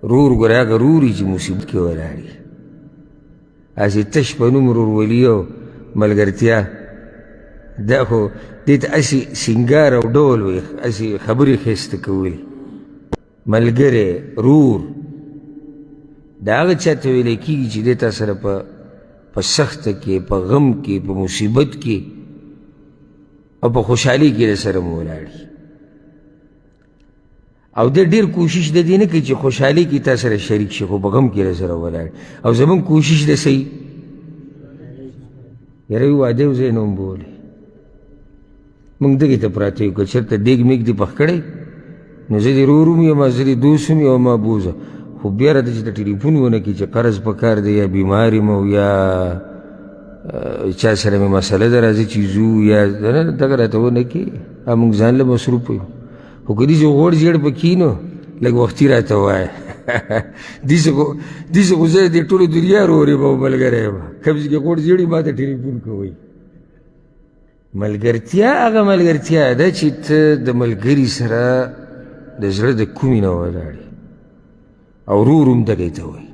رور ګوره هغه روري چې مصیبت کې ولاړ وي هسې تش په نوم ورورولي او ملګرتیا دا خو دې ته هسې سینګار او ډول وي هسې خبرې ښایسته کولې ملګری رور دا هغه چا ته ویلی کېږي چې دی تا سره په سخته کې په غم کې په مصیبت کې او په خوشحالۍ کې سره مو ولاړي او دی ډېر کوشش د دې نه کوي چې خوشحالۍ کې تا سره شریک شي خو په غم کې سره ولاړ او زمونږ کوشش د صحیح یاره وي واده یو ځای نه هم بولې موږ دغې ته پراته یو که چېرته دیګ میګ دې پخ کړی نو زه دې رور هم یم زه دې دوست هم یم ما بوزه خو بیا راته چې ته ټلیفون ونه کړي چې قرض په کار دی یا بیمار یم او یا چا سره مې مسله ده راځي چې ځو یا دغه راته ونه کړي موږ ځان له مصروف یو خو که داسې غوړ زیړ پکې نو لږ وختي راته ووایه داسې خو زه دې ټولو دنیا رور یم او ملګری یم کوم ځای کې غوړ زیړ وي ما ته ټلیفون کوئ ملګرتیا هغه ملګرتیا ده چې ته د ملګري سره د زړه د کومې نه ولاړې او رور هم دغې ته وایي